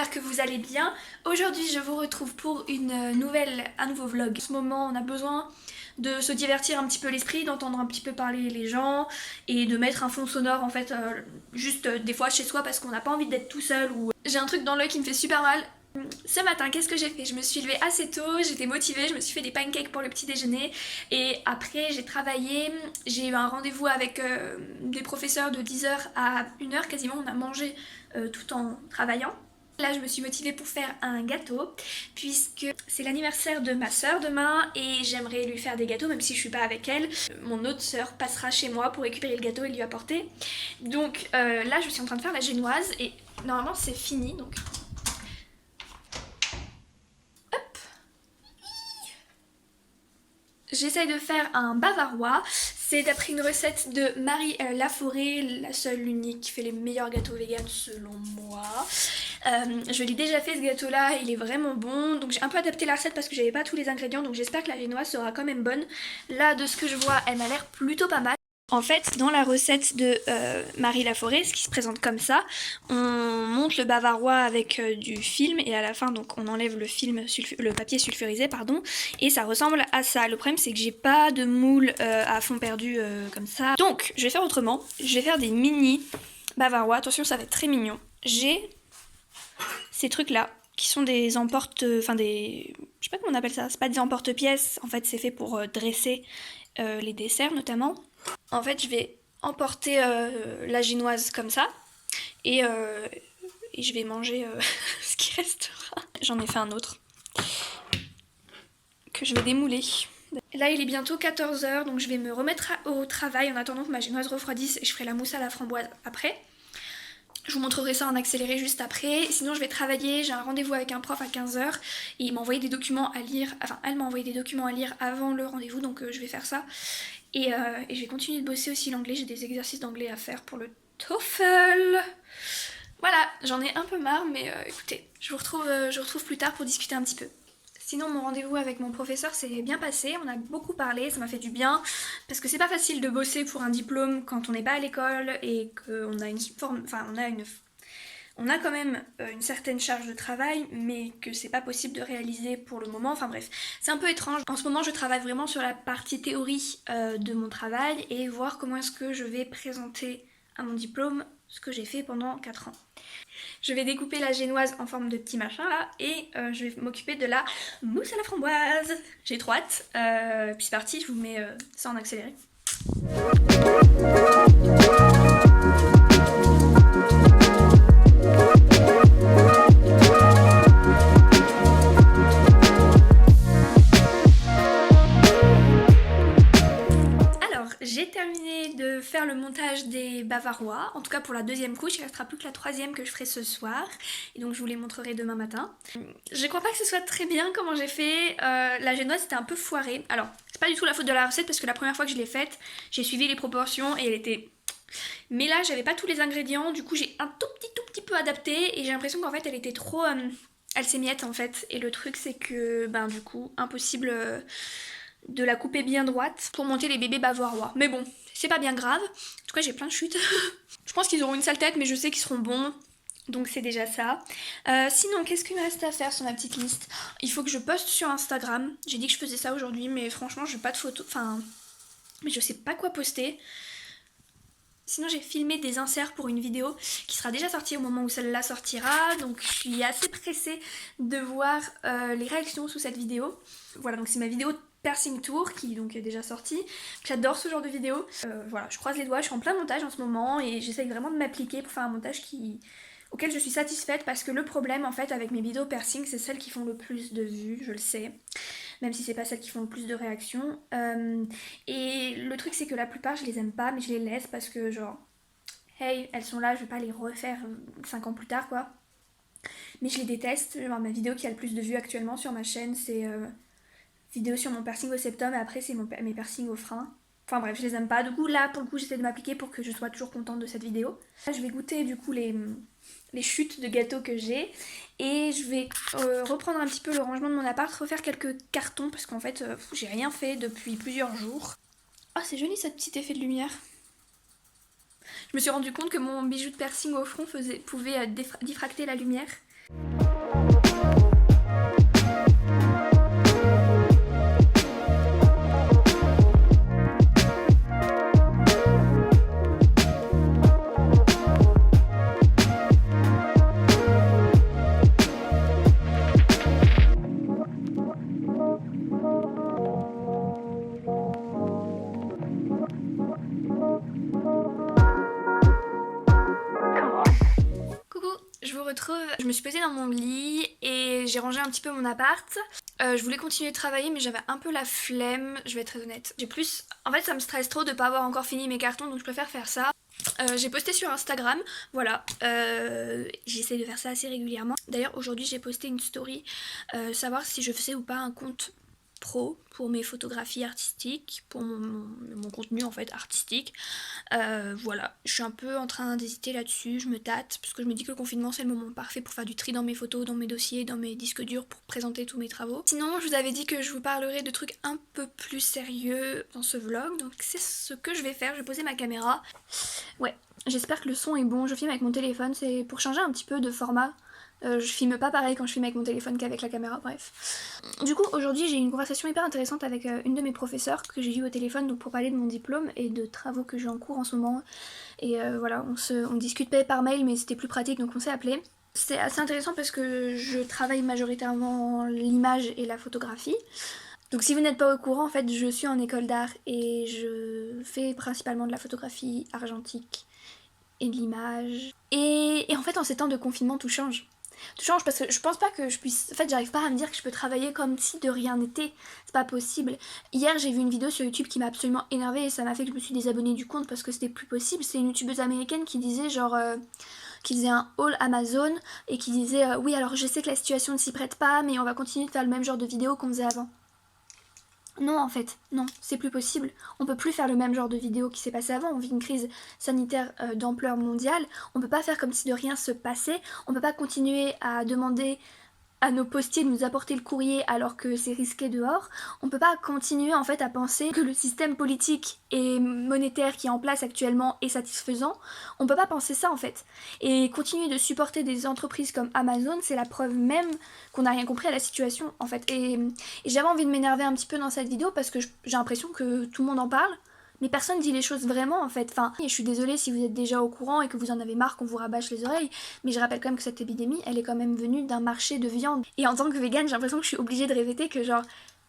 j'espère que vous allez bien. Aujourd'hui je vous retrouve pour un nouveau vlog. En ce moment on a besoin de se divertir un petit peu l'esprit, d'entendre un petit peu parler les gens et de mettre un fond sonore en fait juste des fois chez soi parce qu'on n'a pas envie d'être tout seul ou... J'ai un truc dans l'œil qui me fait super mal. Ce matin, qu'est-ce que j'ai fait? Je me suis levée assez tôt, j'étais motivée, je me suis fait des pancakes pour le petit déjeuner et après j'ai travaillé, j'ai eu un rendez-vous avec des professeurs de 10h à 1h quasiment, on a mangé tout en travaillant. Là je me suis motivée pour faire un gâteau puisque c'est l'anniversaire de ma soeur demain et j'aimerais lui faire des gâteaux même si je suis pas avec elle. Mon autre soeur passera chez moi pour récupérer le gâteau et lui apporter. Donc là je suis en train de faire la génoise et normalement c'est fini donc... J'essaye de faire un bavarois, c'est d'après une recette de Marie Laforêt, la seule, l'unique qui fait les meilleurs gâteaux véganes selon moi. Je l'ai déjà fait ce gâteau là, il est vraiment bon, donc j'ai un peu adapté la recette parce que j'avais pas tous les ingrédients, donc j'espère que la génoise sera quand même bonne. Là de ce que je vois, elle m'a l'air plutôt pas mal. En fait, dans la recette de Marie Laforêt, ce qui se présente comme ça, on monte le bavarois avec du film et à la fin, donc on enlève le papier sulfurisé, pardon, et ça ressemble à ça. Le problème, c'est que j'ai pas de moule à fond perdu comme ça. Donc, je vais faire autrement. Je vais faire des mini bavarois. Attention, ça va être très mignon. J'ai ces trucs-là qui sont des emporte... Enfin, des... Je sais pas comment on appelle ça. C'est pas des emporte-pièces. En fait, c'est fait pour dresser les desserts, notamment. En fait, je vais emporter la génoise comme ça et je vais manger ce qui restera. J'en ai fait un autre que je vais démouler. Là, il est bientôt 14h, donc je vais me remettre au travail en attendant que ma génoise refroidisse et je ferai la mousse à la framboise après. Je vous montrerai ça en accéléré juste après. Sinon, je vais travailler. J'ai un rendez-vous avec un prof à 15h et il m'a envoyé des documents à lire. Enfin, elle m'a envoyé des documents à lire avant le rendez-vous, donc je vais faire ça. Et je vais continuer de bosser aussi l'anglais. J'ai des exercices d'anglais à faire pour le TOEFL. Voilà, j'en ai un peu marre, mais écoutez, je vous retrouve plus tard pour discuter un petit peu. Sinon, mon rendez-vous avec mon professeur s'est bien passé, on a beaucoup parlé, ça m'a fait du bien, parce que c'est pas facile de bosser pour un diplôme quand on n'est pas à l'école et qu'on a une forme, enfin on a quand même une certaine charge de travail, mais que c'est pas possible de réaliser pour le moment, enfin bref, c'est un peu étrange. En ce moment, je travaille vraiment sur la partie théorie de mon travail et voir comment est-ce que je vais présenter à mon diplôme ce que j'ai fait pendant 4 ans. Je vais découper la génoise en forme de petit machin là et je vais m'occuper de la mousse à la framboise. J'ai trop hâte. Puis c'est parti, je vous mets ça en accéléré. J'ai terminé de faire le montage des bavarois, en tout cas pour la deuxième couche, il ne restera plus que la troisième que je ferai ce soir, et donc je vous les montrerai demain matin. Je crois pas que ce soit très bien comment j'ai fait, la génoise était un peu foirée. Alors, c'est pas du tout la faute de la recette parce que la première fois que je l'ai faite, j'ai suivi les proportions et elle était... Mais là, j'avais pas tous les ingrédients, du coup j'ai un tout petit peu adapté et j'ai l'impression qu'en fait elle était trop... elle s'émiette en fait, et le truc c'est que, ben du coup, impossible... de la couper bien droite pour monter les bébés bavarois. Mais bon, c'est pas bien grave. En tout cas, j'ai plein de chutes. Je pense qu'ils auront une sale tête, mais je sais qu'ils seront bons. Donc c'est déjà ça. Sinon, qu'est-ce qu'il me reste à faire sur ma petite liste? Il faut que je poste sur Instagram. J'ai dit que je faisais ça aujourd'hui, mais franchement, j'ai pas de photos. Enfin, mais je sais pas quoi poster. Sinon, j'ai filmé des inserts pour une vidéo qui sera déjà sortie au moment où celle-là sortira. Donc, je suis assez pressée de voir les réactions sous cette vidéo. Voilà, donc c'est ma vidéo piercing tour qui donc est déjà sortie. J'adore ce genre de vidéo. Voilà, je croise les doigts, je suis en plein montage en ce moment et j'essaye vraiment de m'appliquer pour faire un montage auquel je suis satisfaite parce que le problème en fait avec mes vidéos piercing, c'est celles qui font le plus de vues, je le sais. Même si c'est pas celles qui font le plus de réactions. Et le truc c'est que la plupart je les aime pas mais je les laisse parce que genre hey, elles sont là, je vais pas les refaire 5 ans plus tard quoi. Mais je les déteste. Genre, ma vidéo qui a le plus de vues actuellement sur ma chaîne c'est vidéo sur mon piercing au septum et après c'est mes piercings au frein. Enfin bref, je les aime pas. Du coup là pour le coup j'essaie de m'appliquer pour que je sois toujours contente de cette vidéo. Là, je vais goûter du coup les chutes de gâteaux que j'ai et je vais reprendre un petit peu le rangement de mon appart, refaire quelques cartons parce qu'en fait j'ai rien fait depuis plusieurs jours. Oh c'est joli ce petit effet de lumière. Je me suis rendu compte que mon bijou de piercing au front pouvait diffracter la lumière. Coucou, je vous retrouve. Je me suis posée dans mon lit et j'ai rangé un petit peu mon appart. Je voulais continuer de travailler mais j'avais un peu la flemme, je vais être très honnête. En fait ça me stresse trop de pas avoir encore fini mes cartons donc je préfère faire ça. J'ai posté sur Instagram, voilà, j'essaie de faire ça assez régulièrement. D'ailleurs aujourd'hui j'ai posté une story, savoir si je faisais ou pas un compte pro pour mes photographies artistiques, pour mon contenu en fait artistique. Voilà, je suis un peu en train d'hésiter là-dessus, je me tâte, parce que je me dis que le confinement c'est le moment parfait pour faire du tri dans mes photos, dans mes dossiers, dans mes disques durs, pour présenter tous mes travaux. Sinon, je vous avais dit que je vous parlerais de trucs un peu plus sérieux dans ce vlog, donc c'est ce que je vais faire, je vais poser ma caméra. Ouais, j'espère que le son est bon, je filme avec mon téléphone, c'est pour changer un petit peu de format. Je filme pas pareil quand je filme avec mon téléphone qu'avec la caméra, bref. Du coup, aujourd'hui, j'ai eu une conversation hyper intéressante avec une de mes professeurs que j'ai eu au téléphone donc pour parler de mon diplôme et de travaux que j'ai en cours en ce moment. Et voilà, on discute pas par mail, mais c'était plus pratique donc on s'est appelé. C'est assez intéressant parce que je travaille majoritairement l'image et la photographie. Donc si vous n'êtes pas au courant, en fait, je suis en école d'art et je fais principalement de la photographie argentique et de l'image. Et en fait, en ces temps de confinement, tout change. Tout change parce que je pense pas que je puisse... En fait, j'arrive pas à me dire que je peux travailler comme si de rien n'était. C'est pas possible. Hier, j'ai vu une vidéo sur YouTube qui m'a absolument énervée et ça m'a fait que je me suis désabonnée du compte parce que c'était plus possible. C'est une youtubeuse américaine qui disait genre... qui faisait un haul Amazon et qui disait oui alors je sais que la situation ne s'y prête pas mais on va continuer de faire le même genre de vidéos qu'on faisait avant. Non en fait, non, c'est plus possible. On peut plus faire le même genre de vidéo qui s'est passé avant. On vit une crise sanitaire d'ampleur mondiale. On peut pas faire comme si de rien se passait. On peut pas continuer à demander à nos postiers de nous apporter le courrier alors que c'est risqué dehors. On peut pas continuer en fait à penser que le système politique et monétaire qui est en place actuellement est satisfaisant. On peut pas penser ça en fait. Et continuer de supporter des entreprises comme Amazon, c'est la preuve même qu'on n'a rien compris à la situation en fait. Et j'avais envie de m'énerver un petit peu dans cette vidéo parce que j'ai l'impression que tout le monde en parle. Mais personne dit les choses vraiment en fait. Enfin, je suis désolée si vous êtes déjà au courant et que vous en avez marre qu'on vous rabâche les oreilles, mais je rappelle quand même que cette épidémie, elle est quand même venue d'un marché de viande. Et en tant que végane, j'ai l'impression que je suis obligée de répéter que genre,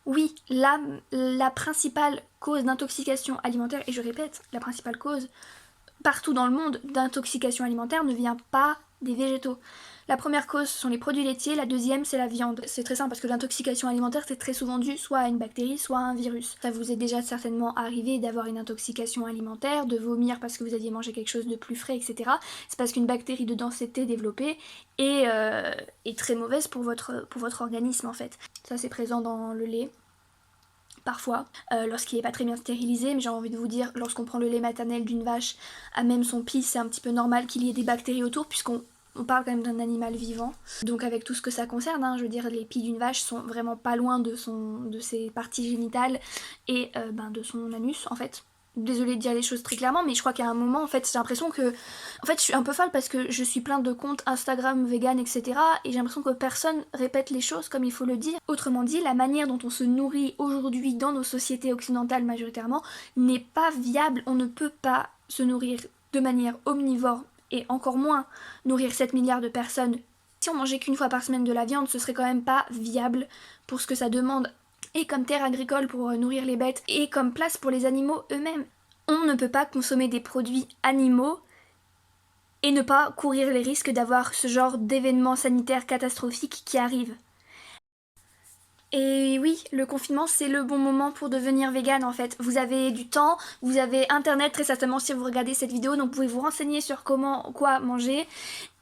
oui, la principale cause d'intoxication alimentaire, et je répète, la principale cause partout dans le monde d'intoxication alimentaire ne vient pas des végétaux. La première cause sont les produits laitiers, la deuxième c'est la viande. C'est très simple parce que l'intoxication alimentaire c'est très souvent dû soit à une bactérie, soit à un virus. Ça vous est déjà certainement arrivé d'avoir une intoxication alimentaire, de vomir parce que vous aviez mangé quelque chose de plus frais, etc. C'est parce qu'une bactérie dedans s'était développée et est très mauvaise pour votre organisme en fait. Ça c'est présent dans le lait. Parfois, lorsqu'il n'est pas très bien stérilisé, mais j'ai envie de vous dire, lorsqu'on prend le lait maternel d'une vache à même son pis, c'est un petit peu normal qu'il y ait des bactéries autour, puisqu'on parle quand même d'un animal vivant. Donc avec tout ce que ça concerne, hein, je veux dire, les pis d'une vache sont vraiment pas loin de ses parties génitales et de son anus, en fait. Désolée de dire les choses très clairement, mais je crois qu'à un moment, en fait, j'ai l'impression que... En fait, je suis un peu folle parce que je suis plein de comptes Instagram, vegan, etc. Et j'ai l'impression que personne répète les choses comme il faut le dire. Autrement dit, la manière dont on se nourrit aujourd'hui dans nos sociétés occidentales majoritairement n'est pas viable. On ne peut pas se nourrir de manière omnivore et encore moins nourrir 7 milliards de personnes. Si on mangeait qu'une fois par semaine de la viande, ce serait quand même pas viable pour ce que ça demande et comme terre agricole pour nourrir les bêtes, et comme place pour les animaux eux-mêmes. On ne peut pas consommer des produits animaux et ne pas courir les risques d'avoir ce genre d'événements sanitaires catastrophiques qui arrivent. Et oui, le confinement c'est le bon moment pour devenir vegan en fait. Vous avez du temps, vous avez internet très certainement si vous regardez cette vidéo, donc vous pouvez vous renseigner sur quoi manger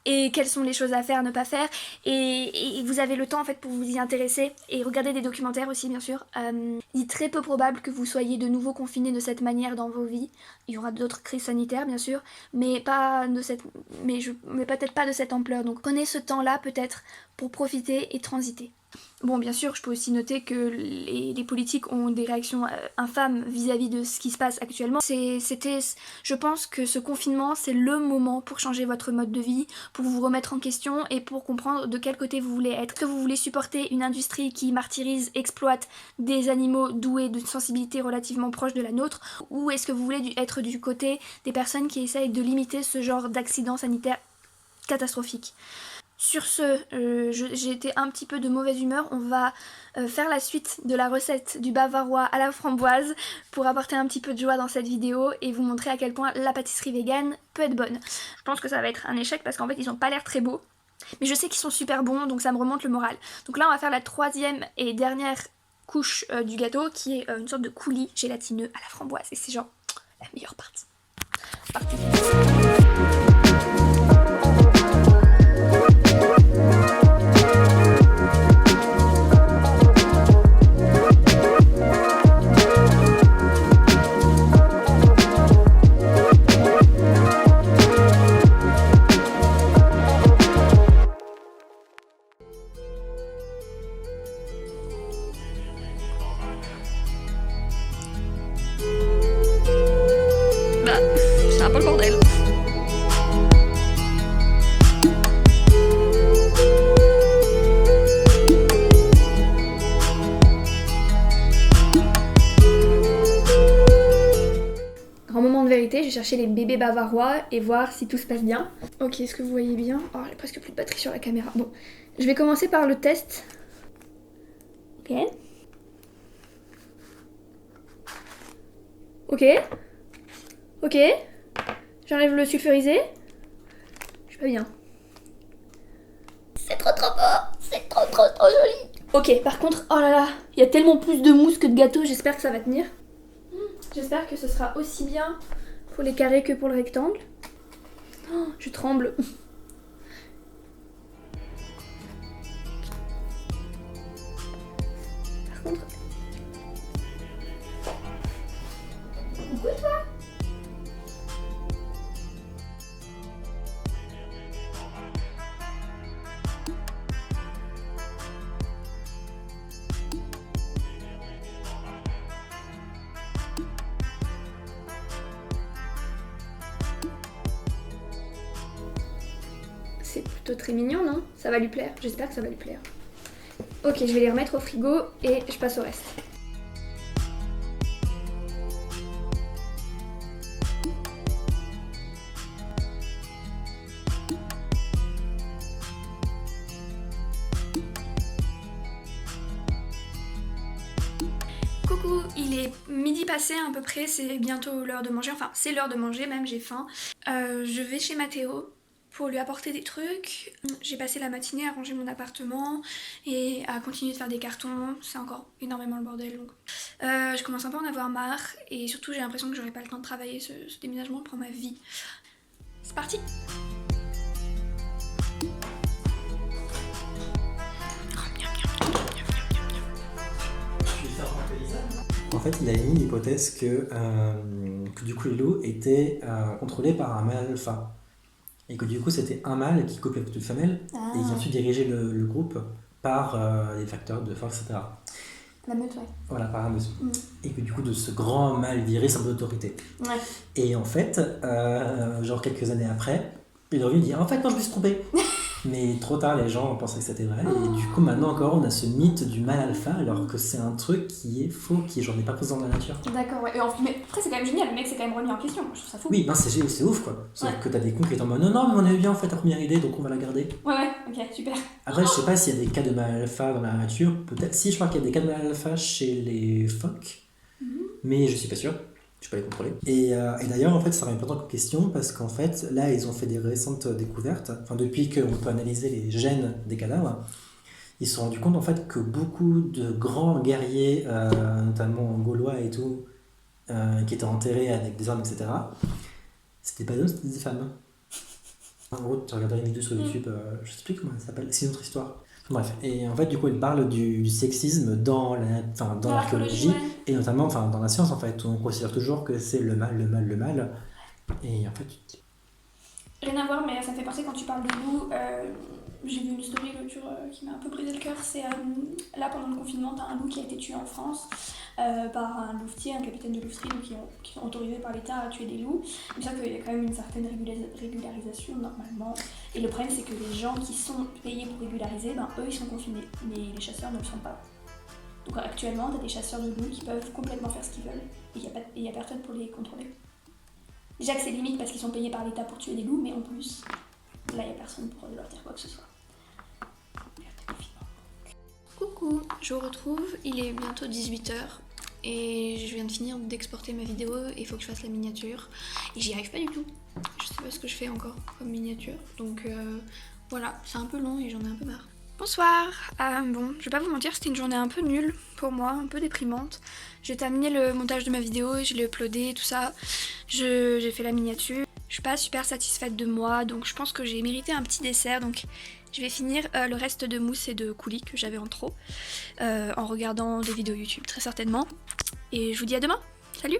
et quelles sont les choses à faire, à ne pas faire, et vous avez le temps en fait pour vous y intéresser et regarder des documentaires aussi bien sûr. Il est très peu probable que vous soyez de nouveau confinés de cette manière dans vos vies. Il y aura d'autres crises sanitaires bien sûr, mais peut-être pas de cette ampleur. Donc prenez ce temps-là peut-être pour profiter et transiter. Bon, bien sûr, je peux aussi noter que les politiques ont des réactions infâmes vis-à-vis de ce qui se passe actuellement. Je pense que ce confinement, c'est le moment pour changer votre mode de vie, pour vous remettre en question et pour comprendre de quel côté vous voulez être. Est-ce que vous voulez supporter une industrie qui martyrise, exploite des animaux doués d'une sensibilité relativement proche de la nôtre, ou est-ce que vous voulez être du côté des personnes qui essayent de limiter ce genre d'accidents sanitaires catastrophiques? Sur ce, j'ai été un petit peu de mauvaise humeur. On va faire la suite de la recette du bavarois à la framboise pour apporter un petit peu de joie dans cette vidéo et vous montrer à quel point la pâtisserie végane peut être bonne. Je pense que ça va être un échec parce qu'en fait ils ont pas l'air très beaux, mais je sais qu'ils sont super bons, donc ça me remonte le moral. Donc là on va faire la troisième et dernière couche du gâteau qui est une sorte de coulis gélatineux à la framboise et c'est genre la meilleure partie. Parti. C'est un peu le bordel. Grand moment de vérité, j'ai cherché les bébés bavarois et voir si tout se passe bien. Ok, est-ce que vous voyez bien? Oh, j'ai presque plus de batterie sur la caméra. Bon, je vais commencer par le test. Ok. Ok. Ok. J'enlève le sulfurisé. Je suis pas bien. C'est trop beau. C'est trop joli. Ok, par contre, oh là là, il y a tellement plus de mousse que de gâteau, j'espère que ça va tenir. J'espère que ce sera aussi bien pour les carrés que pour le rectangle. Oh, je tremble. Par contre... Goûte là. C'est plutôt très mignon, non? Ça va lui plaire, j'espère que ça va lui plaire. Ok, je vais les remettre au frigo et je passe au reste. Coucou, il est midi passé à peu près, c'est bientôt l'heure de manger, enfin c'est l'heure de manger même, j'ai faim. Je vais chez Mathéo pour lui apporter des trucs. J'ai passé la matinée à ranger mon appartement et à continuer de faire des cartons, c'est encore énormément le bordel donc. Je commence un peu à en avoir marre et surtout j'ai l'impression que j'aurai pas le temps de travailler, ce déménagement prend ma vie. C'est parti! En fait, il a émis l'hypothèse que du coup les loups étaient contrôlés par un mâle alpha. Et que du coup c'était un mâle qui copiait toute femelle et ils ont su diriger le groupe par les facteurs de force, etc. La meute, ouais. Voilà, par un monsieur. Et que du coup de ce grand mâle viré sans autorité. Ouais. Et en fait, genre quelques années après, il est revenu dire en fait non je me suis trompé. Mais trop tard, les gens pensaient que c'était vrai. Et du coup, maintenant encore, on a ce mythe du mâle alpha, alors que c'est un truc qui est faux, qui est genre n'est pas présent dans la nature. D'accord, ouais. Mais après, c'est quand même génial, le mec s'est quand même remis en question. Je trouve ça fou. Oui, non, c'est ouf quoi. Sauf que t'as des cons qui sont en mode non, non, mais on avait bien en fait ta première idée, donc on va la garder. Ouais, ok, super. Après, je sais pas s'il y a des cas de mâle alpha dans la nature. Peut-être, si, je crois qu'il y a des cas de mâle alpha chez les phoques, mais je suis pas sûr. Je peux les contrôler. Et d'ailleurs, en fait, ça remet pas tant en question parce qu'en fait, là, ils ont fait des récentes découvertes. Enfin, depuis qu'on peut analyser les gènes des cadavres, ils se sont rendus compte en fait que beaucoup de grands guerriers, notamment gaulois et tout, qui étaient enterrés avec des armes, etc., c'était pas des hommes, c'était des femmes. En gros, tu regarderas une vidéo sur YouTube, je sais plus comment elle s'appelle, c'est une autre histoire. Bref, et en fait, du coup, il parle du sexisme dans l'archéologie, ouais. et notamment dans la science, en fait, on considère toujours que c'est le mal. Et en fait, tu te dis, Rien à voir, mais ça me fait penser quand tu parles de loup. J'ai vu une story l'autre jour qui m'a un peu brisé le cœur. C'est là pendant le confinement, t'as un loup qui a été tué en France par un louvetier, un capitaine de louveterie, donc qui sont autorisés par l'État à tuer des loups. Mais ça qu'il y a quand même une certaine régularisation normalement. Et le problème c'est que les gens qui sont payés pour régulariser, ben, eux ils sont confinés, mais les chasseurs ne le sont pas. Donc actuellement, t'as des chasseurs de loups qui peuvent complètement faire ce qu'ils veulent et il n'y a personne pour les contrôler. Déjà que c'est limite parce qu'ils sont payés par l'État pour tuer des loups, mais en plus, là, il n'y a personne pour leur dire quoi que ce soit. Coucou, je vous retrouve, il est bientôt 18h et je viens de finir d'exporter ma vidéo et il faut que je fasse la miniature. Et j'y arrive pas du tout, je sais pas ce que je fais encore comme miniature, donc voilà, c'est un peu long et j'en ai un peu marre. Bonsoir, bon, je vais pas vous mentir, c'était une journée un peu nulle pour moi, un peu déprimante. J'ai terminé le montage de ma vidéo, je l'ai uploadé, tout ça, j'ai fait la miniature. Je suis pas super satisfaite de moi, donc je pense que j'ai mérité un petit dessert, donc je vais finir le reste de mousse et de coulis que j'avais en trop, en regardant des vidéos YouTube très certainement. Et je vous dis à demain, salut!